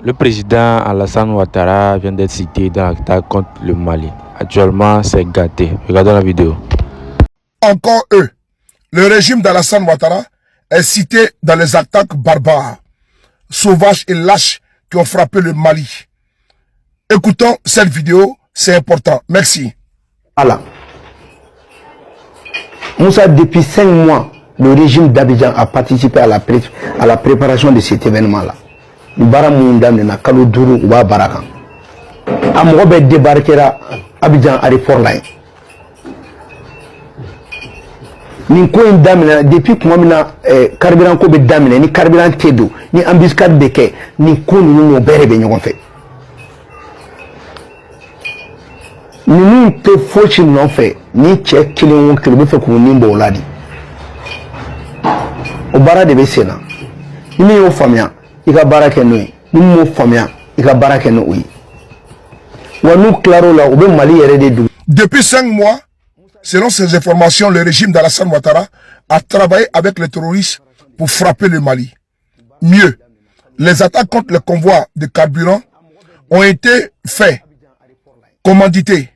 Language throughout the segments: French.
Le président Alassane Ouattara vient d'être cité dans l'attaque contre le Mali. Actuellement, c'est gâté. Regardons la vidéo. Encore eux, le régime d'Alassane Ouattara est cité dans les attaques barbares, sauvages et lâches qui ont frappé le Mali. Écoutons cette vidéo, c'est important. Merci. Voilà. Moussa, depuis 5 mois, le régime d'Abidjan a participé à la préparation de cet événement-là. Nous avons Kalo Dourou ou Barakan. Amourbe débarquera Abidjan aéroport là. Ni ko in damina depuis kuma mina carburant ko be damina ni carburant tedo ni embuscade beke ni ko ni no bere be ɲɔgɔn fɛ. Ninnu tɛ fosi nɔfɛ ni cɛ kelen o kelen bɛ fɛ k'u ni bɔ o la de. O baara de bɛ sen na. Ni min y'o faamuya i ka baara kɛ n'o ye. Ni min m'o faamuya i ka baara kɛ n'o ye. Wa n'u tilar'o la u bɛ Mali yɛrɛ de dun. Depuis 5 mois, selon ces informations, le régime d'Alassane Ouattara a travaillé avec les terroristes pour frapper le Mali. Mieux, les attaques contre les convois de carburant ont été faites, commandités,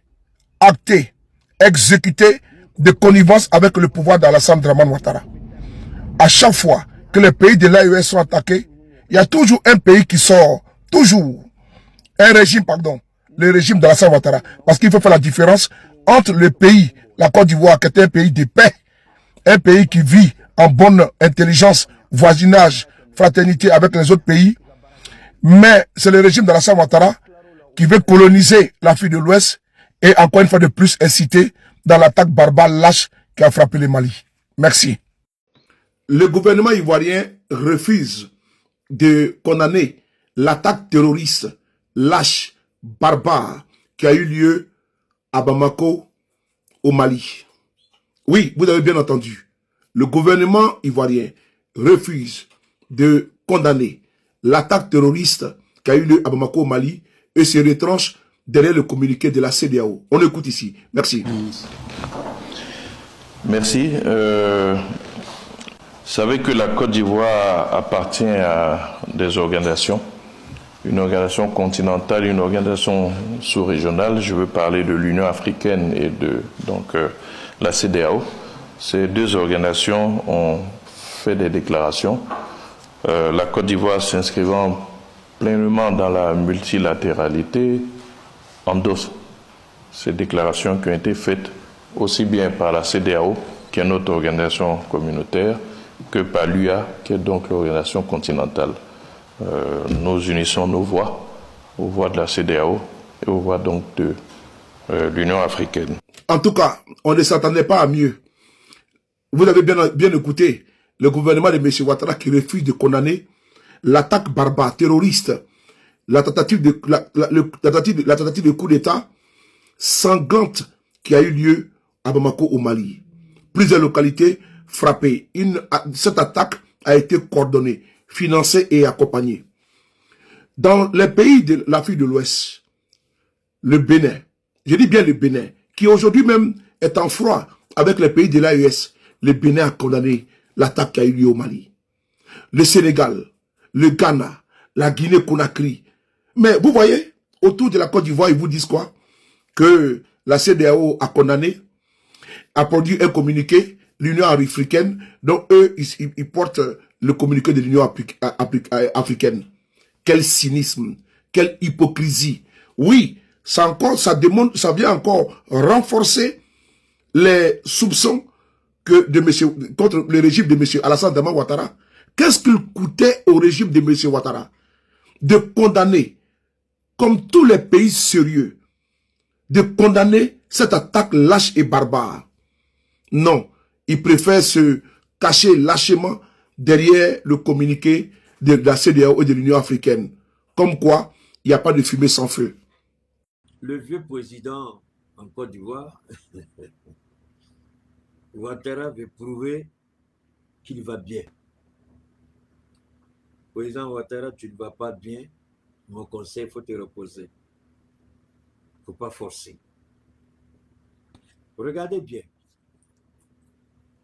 actées, exécutées de connivence avec le pouvoir d'Alassane Draman Ouattara. À chaque fois que les pays de l'AES sont attaqués, il y a toujours un pays qui sort, toujours. Un régime, pardon, le régime d'Alassane Ouattara. Parce qu'il faut faire la différence entre le pays, la Côte d'Ivoire, qui est un pays de paix, un pays qui vit en bonne intelligence, voisinage, fraternité avec les autres pays. Mais c'est le régime d'Alassane Ouattara qui veut coloniser l'Afrique de l'Ouest et encore une fois de plus inciter dans l'attaque barbare lâche qui a frappé le Mali. Merci. Le gouvernement ivoirien refuse de condamner l'attaque terroriste lâche, barbare qui a eu lieu à Bamako, au Mali. Oui, vous avez bien entendu. Le gouvernement ivoirien refuse de condamner l'attaque terroriste qui a eu lieu à Bamako, au Mali, et se retranche derrière le communiqué de la CEDEAO. On écoute ici. Merci. Merci. Vous savez que la Côte d'Ivoire appartient à des organisations, une organisation continentale, une organisation sous-régionale. Je veux parler de l'Union africaine et de la CEDEAO. Ces deux organisations ont fait des déclarations. La Côte d'Ivoire s'inscrivant pleinement dans la multilatéralité endosse ces déclarations qui ont été faites aussi bien par la CEDEAO, qui est notre organisation communautaire, que par l'UA, qui est donc l'organisation continentale. Nous unissons nos voix, aux voix de la CEDEAO et aux voix donc de l'Union africaine. En tout cas, on ne s'attendait pas à mieux. Vous avez bien écouté le gouvernement de M. Ouattara qui refuse de condamner l'attaque barbare terroriste, la tentative de coup d'État sanglante qui a eu lieu à Bamako au Mali. Plusieurs localités frappées. Cette attaque a été coordonnée, financée et accompagnée. Dans les pays de l'Afrique de l'Ouest, le Bénin, je dis bien le Bénin, qui aujourd'hui même est en froid avec les pays de l'AES, le Bénin a condamné l'attaque qui a eu lieu au Mali. Le Sénégal, le Ghana, la Guinée-Conakry. Mais vous voyez, autour de la Côte d'Ivoire, ils vous disent quoi? Que la CEDEAO a condamné, a produit un communiqué, l'Union africaine, donc eux, ils portent le communiqué de l'Union africaine. Quel cynisme, quelle hypocrisie. Oui, ça vient encore renforcer les soupçons contre le régime de M. Alassane Draman Ouattara. Qu'est-ce qu'il coûtait au régime de M. Ouattara de condamner, comme tous les pays sérieux, de condamner cette attaque lâche et barbare? Non, il préfère se cacher lâchement derrière le communiqué de la CEDEAO et de l'Union africaine. Comme quoi, il n'y a pas de fumée sans feu. Le vieux président en Côte d'Ivoire, Ouattara veut prouver qu'il va bien. Président Ouattara, tu ne vas pas bien. Mon conseil, il faut te reposer. Il ne faut pas forcer. Regardez bien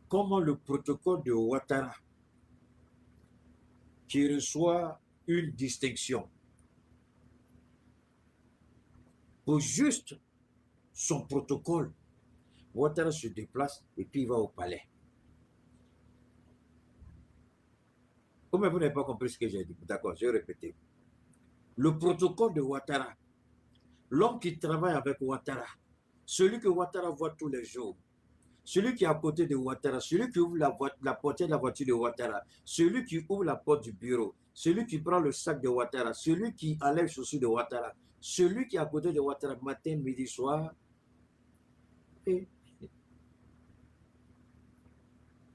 comment le protocole de Ouattara, qui reçoit une distinction pour juste son protocole. Ouattara se déplace et puis il va au palais. Comme vous n'avez pas compris ce que j'ai dit, d'accord, je vais répéter. Le protocole de Ouattara, l'homme qui travaille avec Ouattara, celui que Ouattara voit tous les jours, celui qui est à côté de Ouattara, celui qui ouvre la portière de la voiture de Ouattara, celui qui ouvre la porte du bureau, celui qui prend le sac de Ouattara, celui qui enlève les chaussures de Ouattara, celui qui est à côté de Ouattara matin, midi, soir,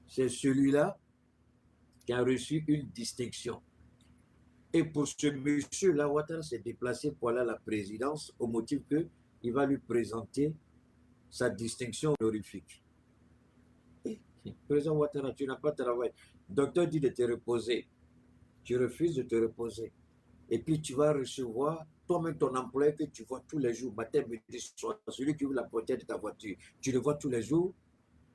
c'est celui-là qui a reçu une distinction. Et pour ce monsieur-là, Ouattara s'est déplacé pour aller à la présidence au motif qu'il va lui présenter sa distinction honorifique. Président Ouattara, tu n'as pas travaillé. Le docteur dit de te reposer. Tu refuses de te reposer. Et puis tu vas recevoir toi-même ton employé que tu vois tous les jours, matin, midi, soir, celui qui ouvre la portière de ta voiture. Tu le vois tous les jours.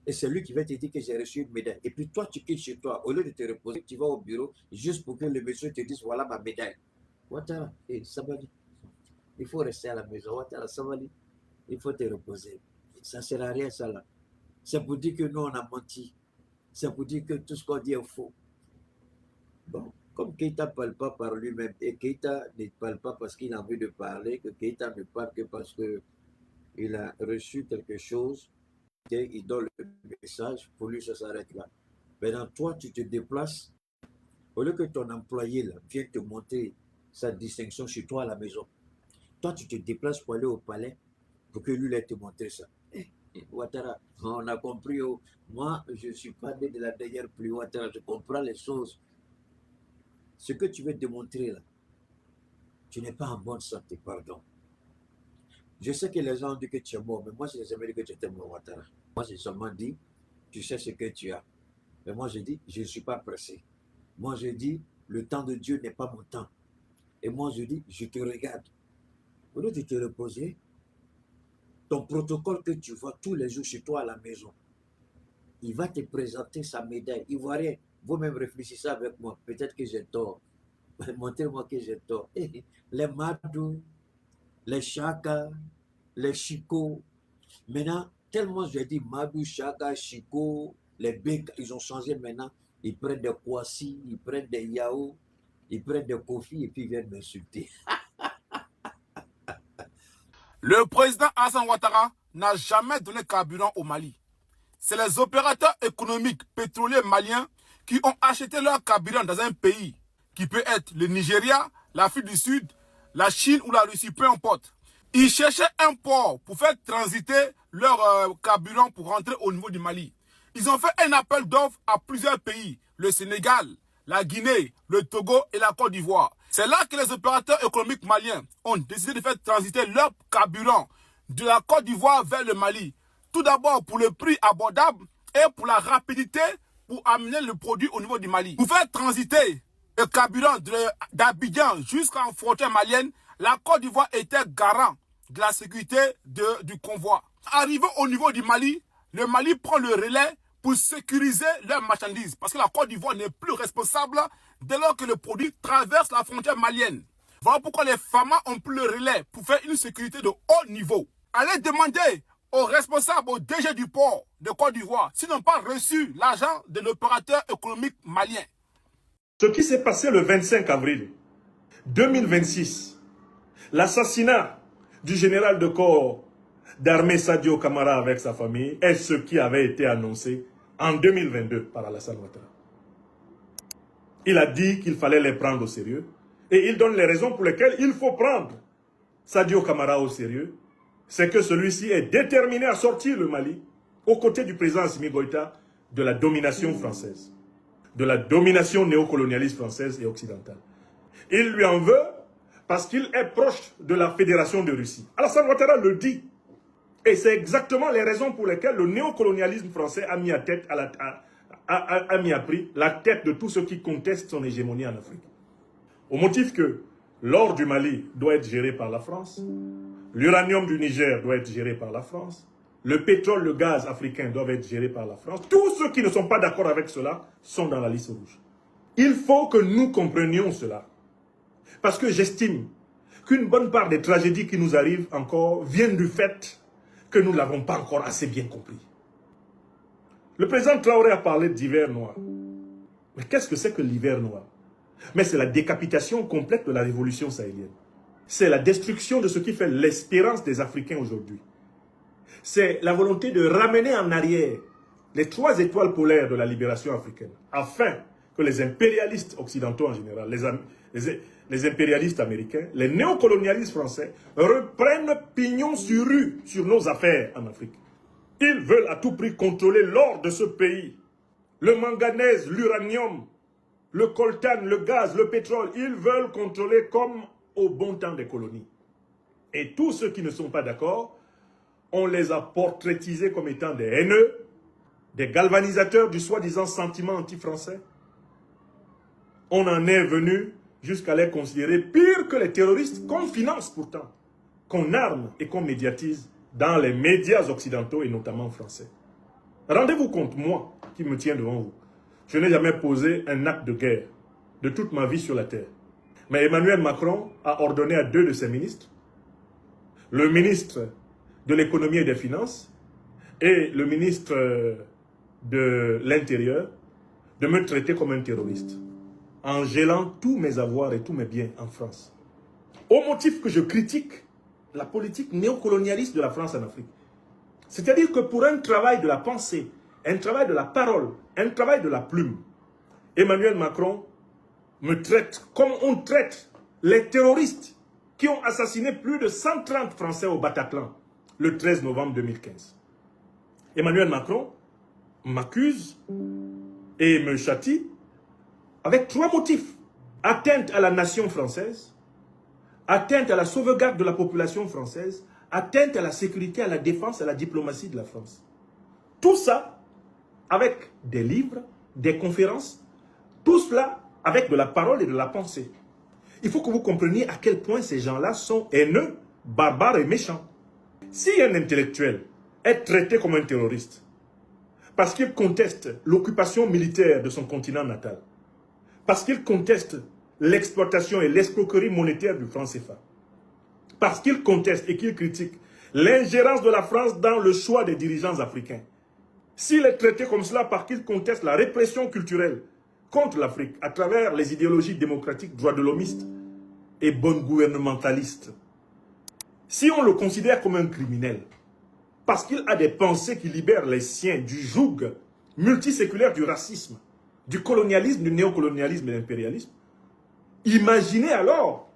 Et c'est lui qui va te dire que j'ai reçu une médaille. Et puis toi, tu quittes chez toi. Au lieu de te reposer, tu vas au bureau juste pour que le monsieur te dise, voilà ma médaille. Ouattara, ça va dire. Il faut rester à la maison. Ouattara, ça va dire. Il faut te reposer. Ça ne sert à rien, ça là. C'est pour dire que nous, on a menti. C'est pour dire que tout ce qu'on dit est faux. Bon, comme Keïta ne parle pas par lui-même, et Keïta ne parle pas parce qu'il a envie de parler, que Keïta ne parle que parce qu'il a reçu quelque chose, il donne le message, pour lui, ça s'arrête là. Maintenant, toi, tu te déplaces, au lieu que ton employé là, vienne te montrer sa distinction chez toi à la maison, toi, tu te déplaces pour aller au palais, pour que lui, il te montrer ça. Ouattara, on a compris, moi, je ne suis pas né de la dernière pluie, Ouattara, je comprends les choses. Ce que tu veux démontrer là, tu n'es pas en bonne santé, pardon. Je sais que les gens ont dit que tu es mort, mais moi, je n'ai jamais dit que tu étais mort, Ouattara. Moi, j'ai seulement dit, tu sais ce que tu as. Mais moi, je dis, je ne suis pas pressé. Moi, je dis, le temps de Dieu n'est pas mon temps. Et moi, je dis, je te regarde. Au lieu de te reposer, ton protocole que tu vois tous les jours chez toi à la maison, il va te présenter sa médaille. Ivoirien, vous-même réfléchissez avec moi. Peut-être que j'ai tort. Montrez-moi que j'ai tort. Les Madou, les Chaka, les Chico. Maintenant, tellement j'ai dit Madou, Chaka, Chico, les Bek, ils ont changé maintenant. Ils prennent des Kwasi, ils prennent des Yao, ils prennent des Kofi et puis ils viennent m'insulter. Le président Alassane Ouattara n'a jamais donné carburant au Mali. C'est les opérateurs économiques pétroliers maliens qui ont acheté leur carburant dans un pays qui peut être le Nigeria, l'Afrique du Sud, la Chine ou la Russie, peu importe. Ils cherchaient un port pour faire transiter leur carburant pour rentrer au niveau du Mali. Ils ont fait un appel d'offres à plusieurs pays, le Sénégal, la Guinée, le Togo et la Côte d'Ivoire. C'est là que les opérateurs économiques maliens ont décidé de faire transiter leur carburant de la Côte d'Ivoire vers le Mali. Tout d'abord pour le prix abordable et pour la rapidité pour amener le produit au niveau du Mali. Pour faire transiter le carburant d'Abidjan jusqu'en frontière malienne, la Côte d'Ivoire était garant de la sécurité du convoi. Arrivé au niveau du Mali, le Mali prend le relais pour sécuriser leurs marchandises. Parce que la Côte d'Ivoire n'est plus responsable dès lors que le produit traverse la frontière malienne. Voilà pourquoi les FAMA ont pris le relais pour faire une sécurité de haut niveau. Allez demander aux responsables, au DG du port de Côte d'Ivoire, s'ils n'ont pas reçu l'argent de l'opérateur économique malien. Ce qui s'est passé le 25 avril 2026, l'assassinat du général de corps d'armée Sadio Camara avec sa famille, est ce qui avait été annoncé en 2022 par Alassane Ouattara. Il a dit qu'il fallait les prendre au sérieux et il donne les raisons pour lesquelles il faut prendre Sadio Camara au sérieux. C'est que celui-ci est déterminé à sortir le Mali aux côtés du président Assimi Goïta de la domination française, de la domination néocolonialiste française et occidentale. Il lui en veut parce qu'il est proche de la Fédération de Russie. Alassane Ouattara le dit. Et c'est exactement les raisons pour lesquelles le néocolonialisme français a mis à prix la tête de tous ceux qui contestent son hégémonie en Afrique. Au motif que l'or du Mali doit être géré par la France, l'uranium du Niger doit être géré par la France, le pétrole, le gaz africain doivent être gérés par la France. Tous ceux qui ne sont pas d'accord avec cela sont dans la liste rouge. Il faut que nous comprenions cela. Parce que j'estime qu'une bonne part des tragédies qui nous arrivent encore viennent du fait que nous ne l'avons pas encore assez bien compris. Le président Traoré a parlé d'hiver noir. Mais qu'est-ce que c'est que l'hiver noir? Mais c'est la décapitation complète de la révolution sahélienne. C'est la destruction de ce qui fait l'espérance des Africains aujourd'hui. C'est la volonté de ramener en arrière les 3 étoiles polaires de la libération africaine, afin que les impérialistes occidentaux en général, les impérialistes américains, les néocolonialistes français reprennent pignon sur rue sur nos affaires en Afrique. Ils veulent à tout prix contrôler l'or de ce pays. Le manganèse, l'uranium, le coltan, le gaz, le pétrole, ils veulent contrôler comme au bon temps des colonies. Et tous ceux qui ne sont pas d'accord, on les a portraitisés comme étant des haineux, des galvanisateurs du soi-disant sentiment anti-français. On en est venu jusqu'à les considérer pire que les terroristes qu'on finance pourtant, qu'on arme et qu'on médiatise dans les médias occidentaux et notamment français. Rendez-vous compte, moi, qui me tiens devant vous, je n'ai jamais posé un acte de guerre de toute ma vie sur la terre. Mais Emmanuel Macron a ordonné à 2 de ses ministres, le ministre de l'économie et des finances et le ministre de l'Intérieur, de me traiter comme un terroriste, en gelant tous mes avoirs et tous mes biens en France. Au motif que je critique la politique néocolonialiste de la France en Afrique. C'est-à-dire que pour un travail de la pensée, un travail de la parole, un travail de la plume, Emmanuel Macron me traite comme on traite les terroristes qui ont assassiné plus de 130 Français au Bataclan le 13 novembre 2015. Emmanuel Macron m'accuse et me châtie avec 3 motifs. Atteinte à la nation française, atteinte à la sauvegarde de la population française, atteinte à la sécurité, à la défense, à la diplomatie de la France. Tout ça avec des livres, des conférences, tout cela avec de la parole et de la pensée. Il faut que vous compreniez à quel point ces gens-là sont haineux, barbares et méchants. Si un intellectuel est traité comme un terroriste parce qu'il conteste l'occupation militaire de son continent natal, parce qu'il conteste l'exploitation et l'escroquerie monétaire du franc CFA, parce qu'il conteste et qu'il critique l'ingérence de la France dans le choix des dirigeants africains, s'il est traité comme cela parce qu'il conteste la répression culturelle contre l'Afrique à travers les idéologies démocratiques, droits de l'homiste et bonnes gouvernementalistes, si on le considère comme un criminel, parce qu'il a des pensées qui libèrent les siens du joug multiséculaire du racisme, du colonialisme, du néocolonialisme et de l'impérialisme, imaginez alors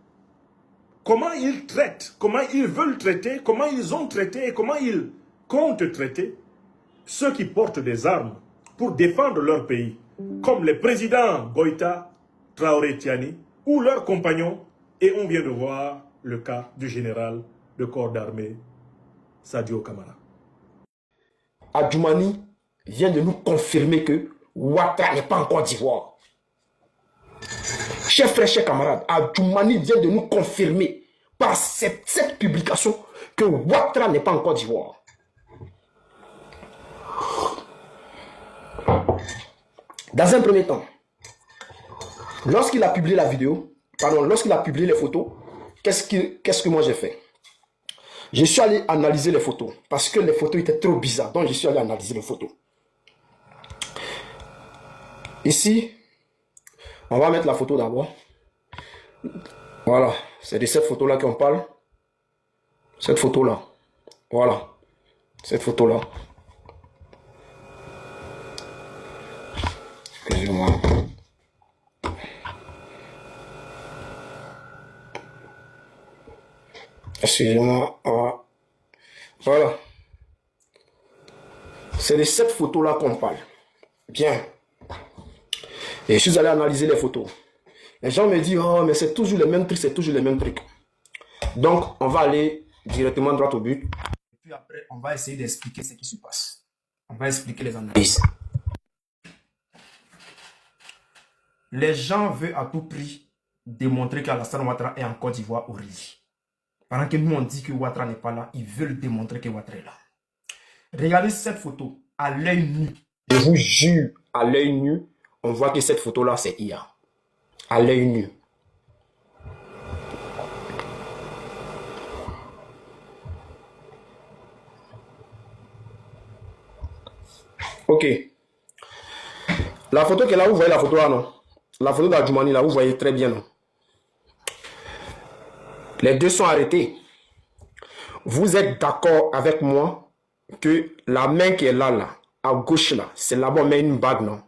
comment ils traitent, comment ils veulent traiter, comment ils ont traité et comment ils comptent traiter ceux qui portent des armes pour défendre leur pays, comme les présidents Goïta, Traoré Tiani ou leurs compagnons, et on vient de voir le cas du général de corps d'armée Sadio Kamara. Adjoumani vient de nous confirmer que Ouattara n'est pas en Côte d'Ivoire. Chers frères, chers camarades, Adjoumani vient de nous confirmer par cette publication que Ouattara n'est pas en Côte d'Ivoire. Dans un premier temps, lorsqu'il a publié la vidéo, lorsqu'il a publié les photos, qu'est-ce que moi j'ai fait? Je suis allé analyser les photos parce que les photos étaient trop bizarres. Donc je suis allé analyser les photos. Ici, on va mettre la photo d'abord. Voilà, c'est de cette photo-là qu'on parle. Cette photo-là. Voilà, cette photo-là. Excusez-moi. Excusez-moi. Voilà. C'est de cette photo-là qu'on parle. Bien. Et je suis allé analyser les photos. Les gens me disent, oh, mais c'est toujours les mêmes trucs, c'est toujours les mêmes trucs. Donc, on va aller directement droit au but. Et puis après, on va essayer d'expliquer ce qui se passe. On va expliquer les analyses. Les gens veulent à tout prix démontrer qu'Alassane Ouattara est en Côte d'Ivoire au Rili. Pendant que nous on dit que Ouattara n'est pas là, ils veulent démontrer que Ouattara est là. Regardez cette photo à l'œil nu. Je vous jure, à l'œil nu, on voit que cette photo-là, c'est IA. À l'œil nu. Ok. La photo qui est là, vous voyez la photo là, non? La photo d'Adjoumani là, vous voyez très bien, non? Les deux sont arrêtés. Vous êtes d'accord avec moi que la main qui est là, là, à gauche là, c'est là-bas on met une bague, non?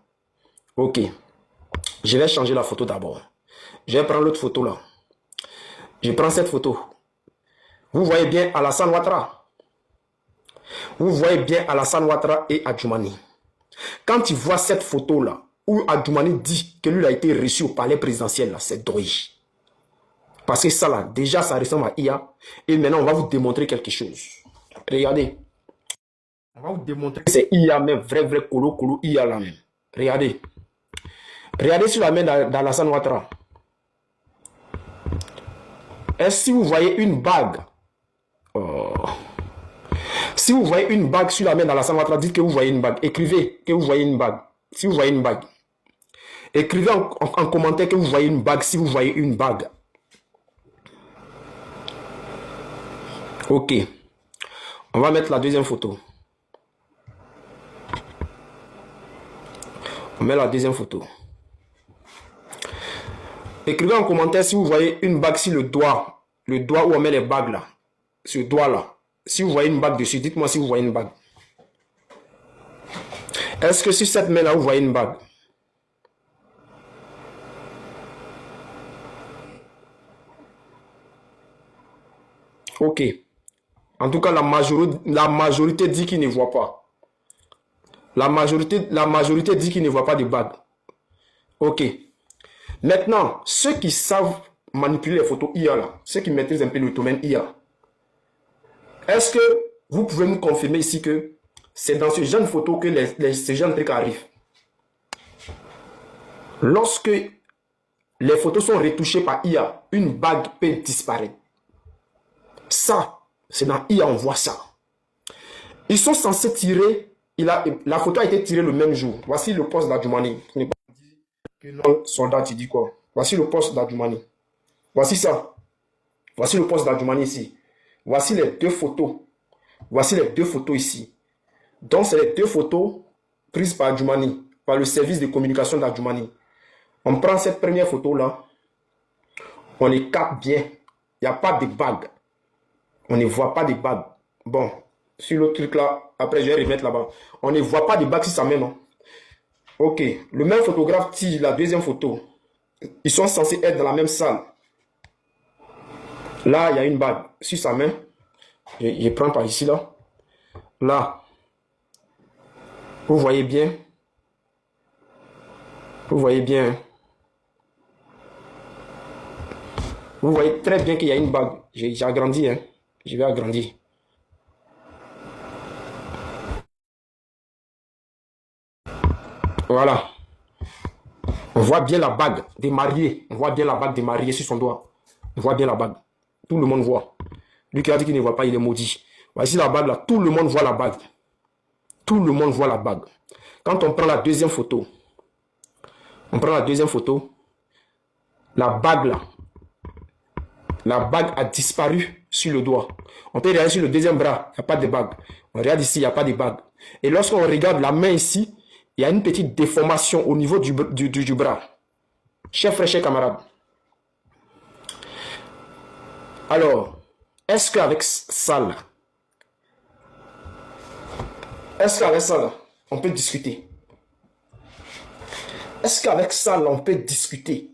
Ok. Je vais changer la photo d'abord. Je vais prendre l'autre photo là. Je prends cette photo. Vous voyez bien Alassane Ouattara. Vous voyez bien Alassane Ouattara et Adjoumani. Quand tu vois cette photo là, où Adjoumani dit que lui a été reçu au palais présidentiel là, c'est dommage. Parce que ça là, déjà ça ressemble à IA. Et maintenant on va vous démontrer quelque chose. Regardez. On va vous démontrer que c'est IA même, vrai colo IA là même. Regardez. Regardez sur la main d'Alassane Ouattara. Est-ce que vous voyez une bague? Si vous voyez une bague sur la main d'Alassane Ouattara, dites que vous voyez une bague. Écrivez que vous voyez une bague. Si vous voyez une bague. Écrivez en commentaire que vous voyez une bague si vous voyez une bague. Ok. On va mettre la deuxième photo. On met la deuxième photo. Écrivez en commentaire si vous voyez une bague sur le doigt où on met les bagues là. Ce doigt là. Si vous voyez une bague dessus, dites-moi si vous voyez une bague. Est-ce que sur cette main là vous voyez une bague? Ok. En tout cas, la majorité dit qu'il ne voit pas. La majorité dit qu'il ne voit pas de bague. Ok. Maintenant, ceux qui savent manipuler les photos IA là, ceux qui maîtrisent un peu le domaine IA, est-ce que vous pouvez nous confirmer ici que c'est dans ce genre de photo que ces genre de trucs arrivent? Lorsque les photos sont retouchées par IA, une bague peut disparaître. Ça, c'est dans IA, on voit ça. Ils sont censés tirer, la photo a été tirée le même jour. Voici le poste d'Adjoumani. Que non, soldat, tu dis quoi? Voici le poste d'Adjoumani. Voici ça. Voici le poste d'Adjoumani ici. Voici les deux photos. Voici les deux photos ici. Donc, c'est les deux photos prises par Adjoumani, par le service de communication d'Adjoumani. On prend cette première photo-là. On les capte bien. Il n'y a pas de bague. On ne voit pas de bague. Bon, sur l'autre truc là, après je vais remettre là-bas. On ne voit pas de bague sur sa main, non? Ok. Le même photographe tire la deuxième photo. Ils sont censés être dans la même salle. Là, il y a une bague sur sa main. Je prends par ici, là. Là. Vous voyez bien. Vous voyez bien. Vous voyez très bien qu'il y a une bague. J'ai agrandi, hein. Je vais agrandir. Voilà. On voit bien la bague des mariés. On voit bien la bague des mariés sur son doigt. On voit bien la bague. Tout le monde voit. Lui qui a dit qu'il ne voit pas, il est maudit. Voici la bague là. Tout le monde voit la bague. Tout le monde voit la bague. Quand on prend la deuxième photo, la bague là, la bague a disparu sur le doigt. On peut regarder sur le deuxième bras, il n'y a pas de bague. On regarde ici, il n'y a pas de bague. Et lorsqu'on regarde la main ici, il y a une petite déformation au niveau du bras. Chers frères, chers camarades. Alors, est-ce qu'avec ça là, on peut discuter? Est-ce qu'avec ça là, on peut discuter?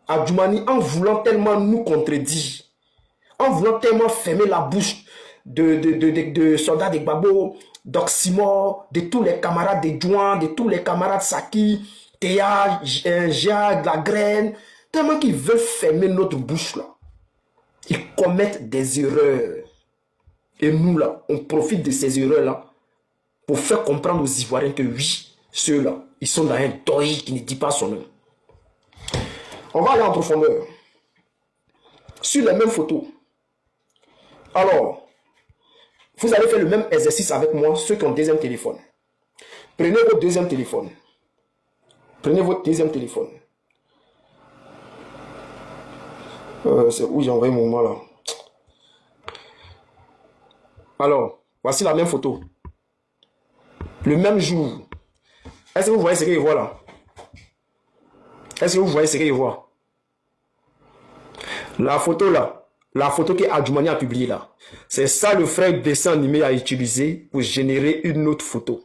Adjoumani, en voulant tellement nous contredire, en voulant tellement fermer la bouche de soldats de Gbagbo, d'Oxymore, de tous les camarades de Djouan, de tous les camarades Saki, Théa, Jacques, la graine, tellement qu'ils veulent fermer notre bouche là. Ils commettent des erreurs. Et nous là, on profite de ces erreurs là pour faire comprendre aux Ivoiriens que oui, ceux-là, ils sont dans un deuil qui ne dit pas son nom. On va aller en profondeur. Sur les mêmes photos. Alors, vous allez faire le même exercice avec moi, ceux qui ont deuxième téléphone. Prenez votre deuxième téléphone. Prenez votre deuxième téléphone. C'est où j'ai envoyé mon moment là. Alors, voici la même photo. le même jour. Est-ce que vous voyez ce qu'il voit là? Est-ce que vous voyez ce qu'il voit? La photo là, la photo que Adjoumani a publiée là, c'est ça le frère dessin animé a utilisé pour générer une autre photo.